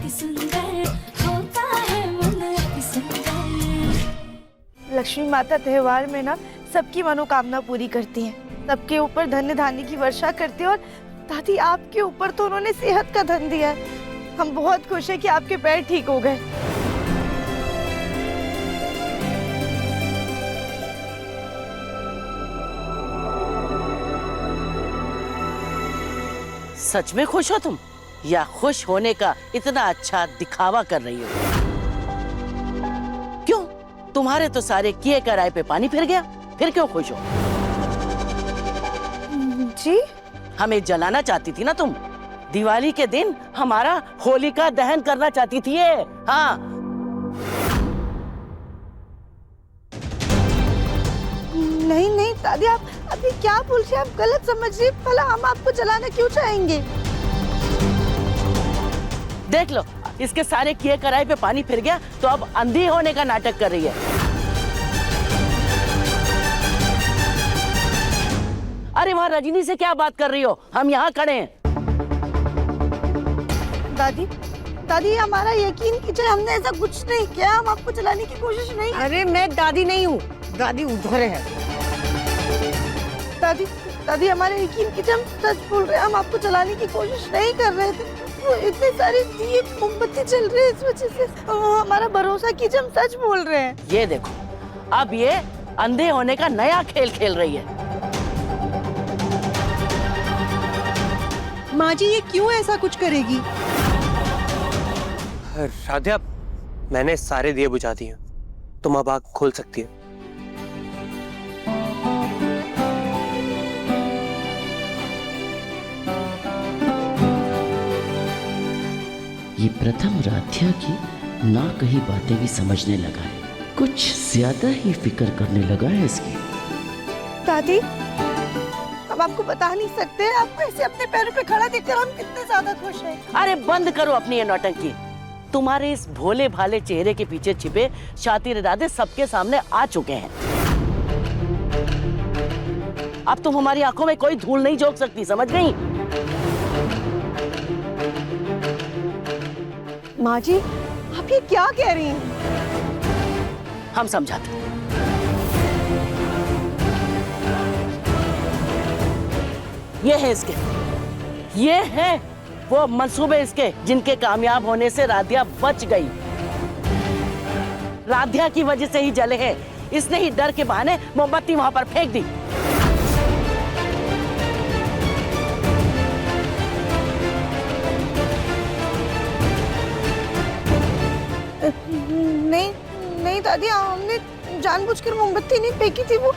अति सुंदर होता है मन अति सुंदर। लक्ष्मी माता त्योहार में ना सबकी मनोकामना पूरी करती हैं, सबके ऊपर धन्य धान्य की वर्षा करती है। और दादी आपके ऊपर तो उन्होंने सेहत का धन दिया है। हम बहुत खुश हैं कि आपके पैर ठीक हो गए। सच में खुश हो तुम, या खुश होने का इतना अच्छा दिखावा कर रही हो? क्यों? तुम्हारे तो सारे किए कराए पे पानी फिर गया, फिर क्यों खुश हो? जी हमें जलाना चाहती थी ना तुम? दिवाली के दिन हमारा होलिका दहन करना चाहती थी ये? हाँ। नहीं नहीं दादी, आप अभी क्या बोल रहे हैं? आप गलत समझ रही हैं। भला हम आपको जलाना क्यों चाहेंगे? देख लो, इसके सारे किए कराए पे पानी फिर गया तो अब अंधी होने का नाटक कर रही है। अरे वहां रजनी से क्या बात कर रही हो? हम यहाँ खड़े हैं। दादी दादी, हमारा यकीन कीजिए, हमने ऐसा कुछ नहीं किया। हम आपको जलाने की कोशिश नहीं। अरे मैं दादी नहीं हूँ, दादी उधर है। दादी दादी, हमारा यकीन कीजिए, हम सच बोल रहे हैं। हम आपको जलाने की कोशिश नहीं कर रहे थे। वो इतने सारे दिए मोमबत्ती जल रहे हैं, इस वजह से हमारा भरोसा कीजिए, हम सच बोल रहे हैं। ये देखो, अब ये अंधे होने का नया खेल खेल रही है। माँ जी, ये क्यों ऐसा कुछ करेगी? राधिया, मैंने सारे दिए बुझा दिए, तुम अब आँख खोल सकती है। ये प्रथम राध्या की ना कही बातें भी समझने लगा है, कुछ ज्यादा ही फिक्र करने लगा है इसकी। दादी, हम आपको बता नहीं सकते। आपको ऐसे अपने पैरों पे खड़ा देखकर हम कितने ज्यादा खुश हैं। अरे बंद करो अपनी ये नौटंकी। तुम्हारे इस भोले भाले चेहरे के पीछे छिपे शातिर इरादे सबके सामने आ चुके हैं। अब तुम हमारी आंखों में कोई धूल नहीं झोंक सकती, समझ गई? माँ जी, आप ये क्या कह रही हैं? हम समझाते हैं। ये है इसके, ये है वो मंसूबे इसके जिनके कामयाब होने से राधिया बच गई। राधिया की वजह से ही जले हैं। इसने ही डर के बहाने मोमबत्ती वहां पर फेंक दी। नहीं नहीं दादी, हमने जानबूझकर मोमबत्ती नहीं फेंकी थी। वो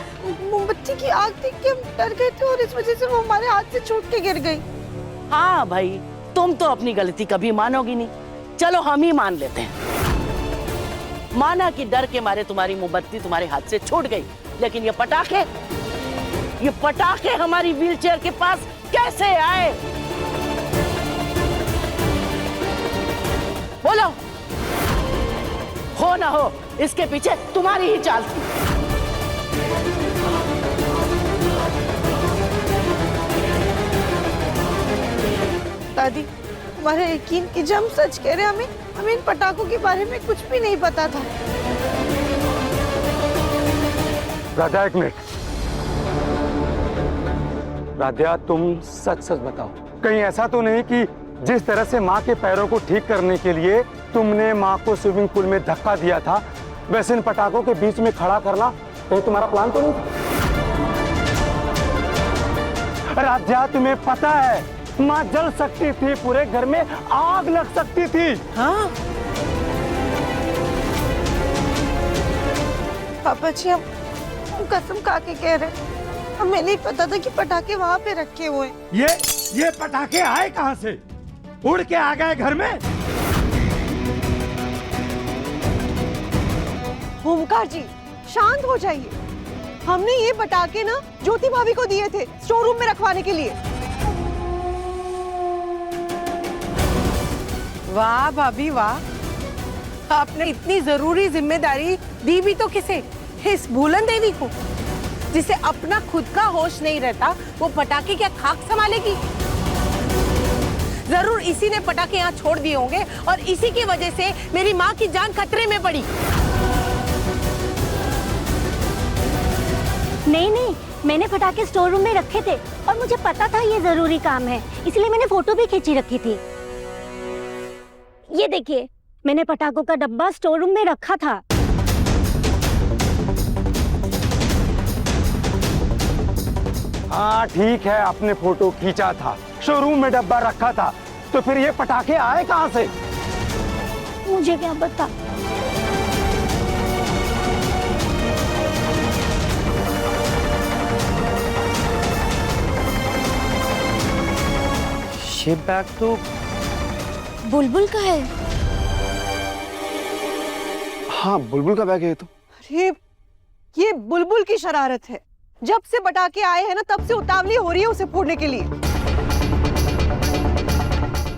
मोमबत्ती की आग देख के हम डर गए थे और इस वजह से वो हमारे हाथ से छूट के गिर गई। हाँ भाई, तुम तो अपनी गलती कभी मानोगी नहीं। चलो हम ही मान लेते हैं। माना कि डर के मारे तुम्हारी मोमबत्ती तुम्हारे हाथ से छूट गई, लेकिन ये पटाखे हमारी व्हीलचेयर के पास कैसे आए? बोलो। हो ना हो, इसके पीछे तुम्हारी ही चाल थी। दादी, हमारा यकीन कीजिए, हम सच कह रहे हैं। हमें इन पटाखों के बारे में कुछ भी नहीं पता था। राधा, एक मिनट। राधा, तुम सच सच बताओ, कहीं ऐसा तो नहीं कि जिस तरह से माँ के पैरों को ठीक करने के लिए तुमने माँ को स्विमिंग पूल में धक्का दिया था, वैसे इन पटाखों के बीच में खड़ा करना कहीं तुम्हारा प्लान तो नहीं था? राधा, तुम्हें पता है माँ जल सकती थी, पूरे घर में आग लग सकती थी। हाँ पापा जी, हम कसम खा के कह रहे हैं, हमें नहीं पता था कि पटाखे वहाँ पे रखे हुए हैं। ये पटाखे आए कहाँ से? उड़ के आ गए घर में? ओमकार जी, शांत हो जाइए। हमने ये पटाखे ना ज्योति भाभी को दिए थे स्टोर रूम में रखवाने के लिए। वाह भाभी वाह, आपने इतनी जरूरी जिम्मेदारी दी भी तो किसे? इस भूलन देवी को, जिसे अपना खुद का होश नहीं रहता। वो पटाखे क्या खाक संभालेगी? जरूर इसी ने पटाखे यहाँ छोड़ दिए होंगे और इसी की वजह से मेरी माँ की जान खतरे में पड़ी। नहीं नहीं, मैंने पटाखे स्टोर रूम में रखे थे और मुझे पता था ये जरूरी काम है, इसलिए मैंने फोटो भी खींची रखी थी। ये देखिए, मैंने पटाखों का डब्बा स्टोर रूम में रखा था। हाँ ठीक है, आपने फोटो खींचा था, शोरूम में डब्बा रखा था, तो फिर ये पटाखे आए कहाँ से? मुझे क्या पता। ये बैग तो बुलबुल का है। हाँ, बुलबुल का बैग है ये तो। अरे ये बुलबुल की शरारत है। जब से पटाखे आए हैं ना, तब से उतावली हो रही है उसे फोड़ने के लिए।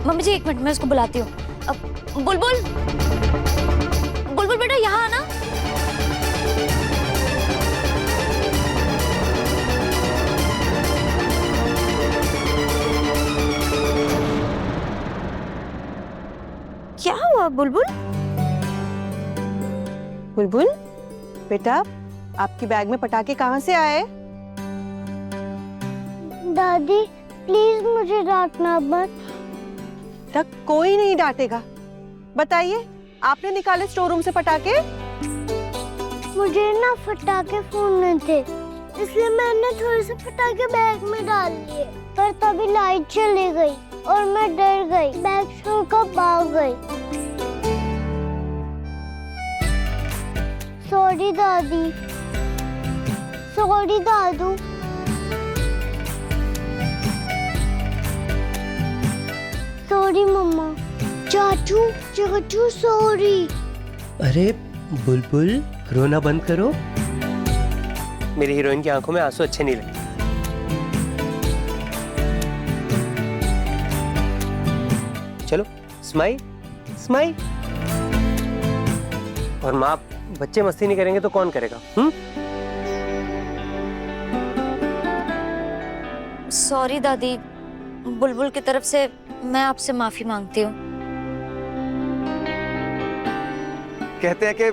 मम्मी जी 1 मिनट में उसको बुलाती हूँ। बुलबुल, बुलबुल बेटा यहाँ आना। क्या हुआ बुलबुल? बुलबुल बेटा, आपकी बैग में पटाखे कहाँ से आए? दादी प्लीज मुझे डांटना मत। तक कोई नहीं डांटेगा। बताइए, आपने निकाले स्टोर रूम से पटाखे? मुझे ना पटाखे फोड़ने थे, इसलिए मैंने थोड़े से पटाखे बैग में डाल दिए, पर तभी लाइट चली गई और मैं डर गई, बैग छोड़कर भाग गई। सॉरी दादी, सॉरी दादू। सॉरी मम्मा। चाचू, चाचू सॉरी। अरे बुलबुल, रोना बंद करो। मेरी हीरोइन की आंखों में आंसू अच्छे नहीं लगते। चलो स्माइल स्माइल। और माँ, बच्चे मस्ती नहीं करेंगे तो कौन करेगा? सॉरी दादी, बुलबुल की तरफ से मैं आपसे माफी मांगती हूँ। कहते हैं कि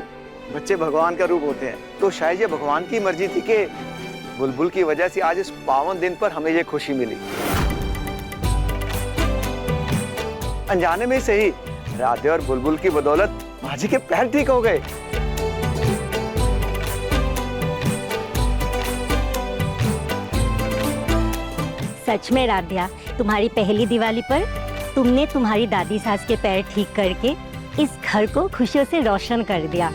बच्चे भगवान का रूप होते हैं, तो शायद ये भगवान की मर्जी थी कि बुलबुल की वजह से आज इस पावन दिन पर हमें ये खुशी मिली। अनजाने में से ही राधे और बुलबुल की बदौलत माँ जी के पैर ठीक हो गए। सच में राध्या, तुम्हारी पहली दिवाली पर तुमने तुम्हारी दादी सास के पैर ठीक करके इस घर को खुशियों से रोशन कर दिया।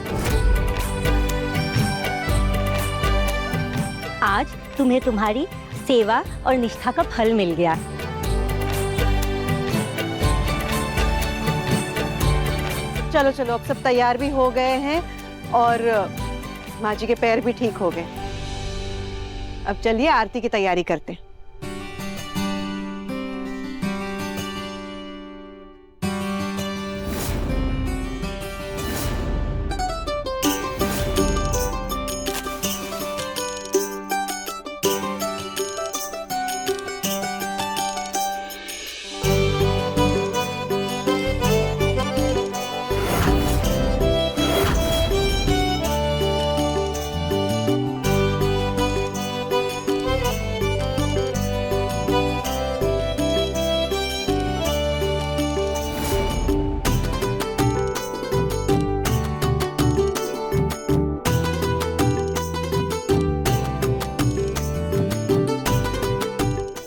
आज तुम्हें तुम्हारी सेवा और निष्ठा का फल मिल गया। चलो चलो, अब सब तैयार भी हो गए हैं और माँ जी के पैर भी ठीक हो गए। अब चलिए आरती की तैयारी करते हैं।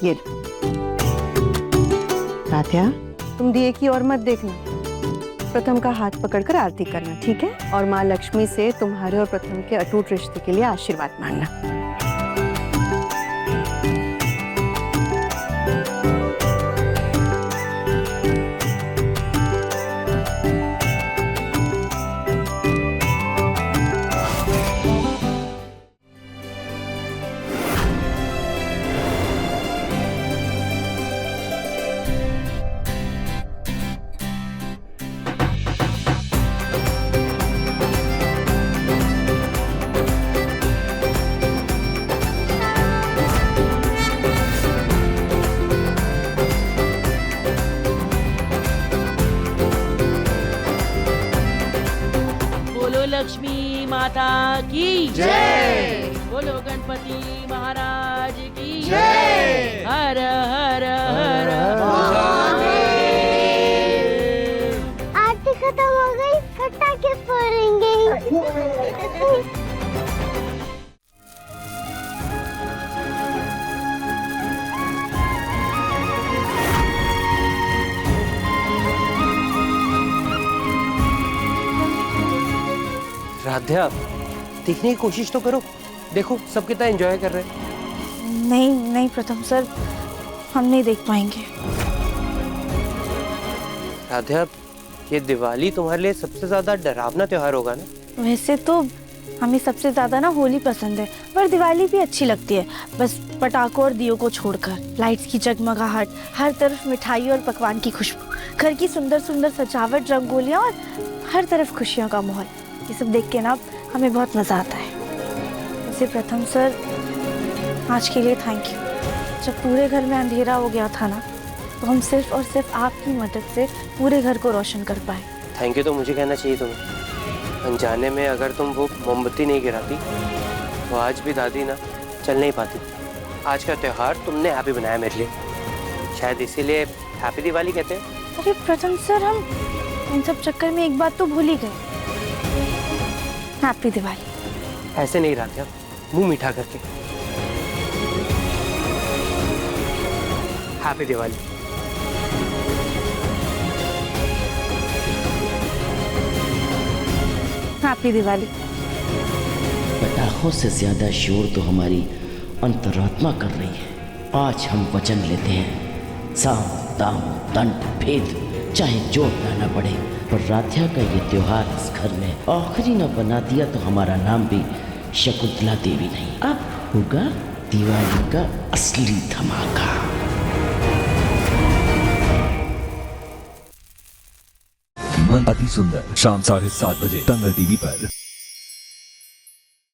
ये राध्या, तुम दिए की और मत देखना, प्रथम का हाथ पकड़कर आरती करना, ठीक है? और माँ लक्ष्मी से तुम्हारे और प्रथम के अटूट रिश्ते के लिए आशीर्वाद मांगना। लक्ष्मी माता की जय। बोलो गणपति महाराज की जय। हर हर हर आरती खत्म हो गई, पटाखे फोड़ेंगे। राध्या, देखने की कोशिश तो करो। देखो सब कितना एंजॉय कर रहे हैं। नहीं नहीं प्रथम सर, हम नहीं देख पाएंगे। राध्या, ये दिवाली तुम्हारे लिए सबसे ज्यादा डरावना त्योहार होगा ना? वैसे तो हमें सबसे ज्यादा ना होली पसंद है, पर दिवाली भी अच्छी लगती है, बस पटाखों और दियों को छोड़कर। लाइट्स की जगमगाहट, हर तरफ मिठाई और पकवान की खुशबू, घर की सुंदर सुंदर सजावट, रंगोलियां और हर तरफ खुशियों का माहौल, ये सब देख के ना हमें बहुत मजा आता है। वैसे प्रथम सर, आज के लिए थैंक यू। जब पूरे घर में अंधेरा हो गया था ना, तो हम सिर्फ और सिर्फ आपकी मदद से पूरे घर को रोशन कर पाए। थैंक यू तो मुझे कहना चाहिए तुम्हें। अनजाने में अगर तुम वो मोमबत्ती नहीं गिराती तो आज भी दादी ना चल नहीं पाती। आज का त्योहार तुमने हैप्पी बनाया मेरे लिए, शायद इसीलिए हैप्पी दिवाली कहते हैं। अरे प्रथम सर, हम इन सब चक्कर में एक बात तो भूल ही गए, हैप्पी दिवाली। ऐसे नहीं राध्या, मुंह मीठा करके। हैप्पी दिवाली। हैप्पी दिवाली। पटाखों से ज्यादा शोर तो हमारी अंतरात्मा कर रही है। आज हम वचन लेते हैं, साम दाम दंड भेद चाहे जोत लाना पड़े, पर राध्या का ये त्योहार इस घर में आखिरी न बना दिया तो हमारा नाम भी शकुंतला देवी नहीं। अब होगा दिवाली का असली धमाका। अति सुंदर शाम 7:30 बजे दंगल टीवी पर।